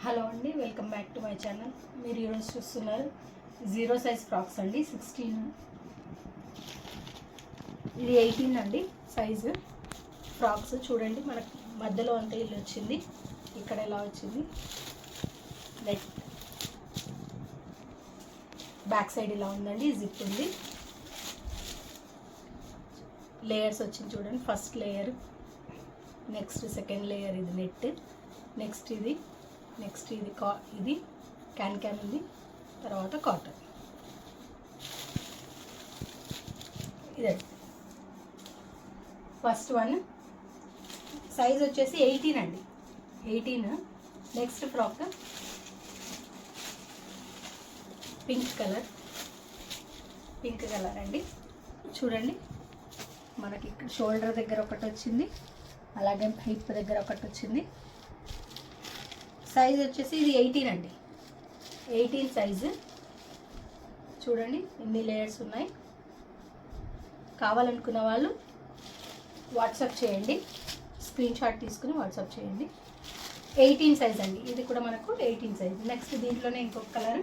Hello అండి, welcome back to my channel. మీరు ఈరోజు చూస్తున్నారు 0 సైజ్ ఫ్రాక్స్ అండి. 16 ఇది 18 అండి సైజు ఫ్రాక్స్. చూడండి, మనకు మధ్యలో అంతా ఇల్లు వచ్చింది. ఇక్కడ ఎలా వచ్చింది, నెక్ బ్యాక్ సైడ్ ఇలా ఉందండి, జిప్ ఉంది, లేయర్స్ వచ్చింది చూడండి. First layer, next second layer, ఇది నెట్, నెక్స్ట్ ఇది ఇది క్యాన్ ఉంది, తర్వాత కాటన్. ఇదే ఫస్ట్ వన్. సైజ్ వచ్చేసి 18 అండి, 18. నెక్స్ట్ ఫ్రాక్ పింక్ కలర్ అండి. చూడండి, మనకి ఇక్కడ షోల్డర్ దగ్గర ఒకటి వచ్చింది, అలాగే హిప్ దగ్గర ఒకటి వచ్చింది. సైజ్ వచ్చేసి ఇది 18 అండి, 18 సైజు. చూడండి, ఎన్ని లేయర్స్ ఉన్నాయి. కావాలనుకున్న వాళ్ళు వాట్సాప్ చేయండి, స్క్రీన్ షాట్ తీసుకుని వాట్సాప్ చేయండి. 18 సైజ్ అండి, ఇది కూడా మనకు 18 సైజ్. నెక్స్ట్ దీంట్లోనే ఇంకొక కలర్,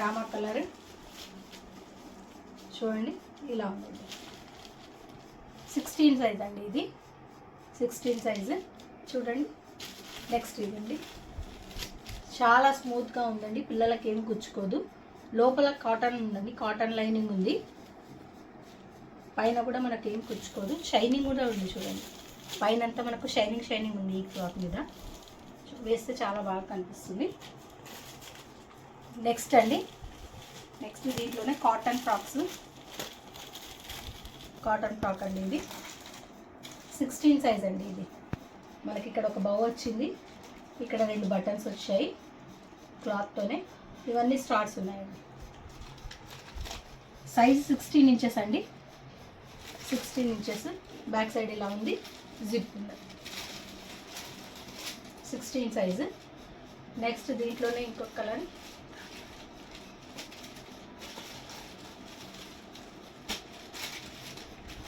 రామా కలర్. చూడండి, ఇలా ఉంది. 16 సైజ్ అండి, ఇది 16 సైజు. చూడండి, నెక్స్ట్ ఇదండి, చాలా స్మూత్గా ఉందండి, పిల్లలకి ఏం గుచ్చుకోదు. లోపల కాటన్ ఉందండి, కాటన్ లైనింగ్ ఉంది, పైన కూడా మనకి ఏం గుచ్చుకోదు. షైనింగ్ కూడా ఉంది చూడండి, పైన అంతా మనకు షైనింగ్ ఉంది. ఈ క్లాత్ మీద వేస్తే చాలా బాగా కనిపిస్తుంది. నెక్స్ట్ అండి, నెక్స్ట్ దీంట్లోనే కాటన్ ఫ్రాక్ అండి. ఇది 16 సైజ్ అండి. ఇది మనకి ఇక్కడ ఒక బౌ వచ్చింది, ఇక్కడ 2 బటన్స్ వచ్చాయి క్లాత్తోనే. ఇవన్నీ స్టార్ట్స్ ఉన్నాయండి. సైజ్ 16 ఇంచెస్ అండి, 16 ఇంచెస్. బ్యాక్ సైడ్ ఇలా ఉంది, జిప్ ఉంది. 16 సైజు. నెక్స్ట్ దీంట్లోనే ఇంకొక కలర్,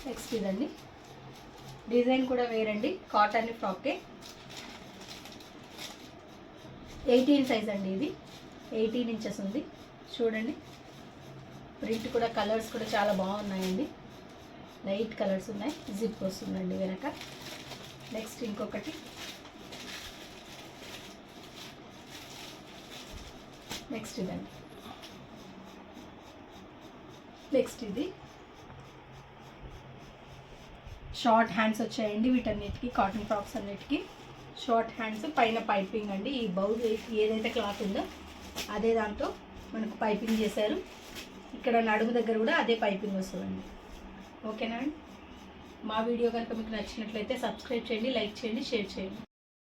నెక్స్ట్ ఇదండి. డిజైన్ కూడా వేరండి, కాటన్ ఫ్రాకే. 18 సైజ్ అండి, ఇది 18 ఇంచెస్ ఉంది. చూడండి, ప్రింట్ కూడా, కలర్స్ కూడా చాలా బాగున్నాయండి, లైట్ కలర్స్ ఉన్నాయి. జిప్ వస్తుందండి వెనక. నెక్స్ట్ ఇంకొకటి, నెక్స్ట్ ఇదండి. నెక్స్ట్ ఇది షార్ట్ హ్యాండ్స్ వచ్చాయండి వీటన్నిటికీ, కాటన్ ఫ్రాక్స్ అన్నిటికీ షార్ట్ హ్యాండ్స్, పైన పైపింగ్ అండి. ఈ బౌజ్ ఏదైతే క్లాత్ ఉందో అదే దాంతో మనకు పైపింగ్ చేశారు. ఇక్కడ నడుము దగ్గర కూడా అదే పైపింగ్ వస్తుందండి. ఓకేనా అండి? మా వీడియో కనుక మీకు నచ్చినట్లయితే సబ్స్క్రైబ్ చేయండి, లైక్ చేయండి, షేర్ చేయండి.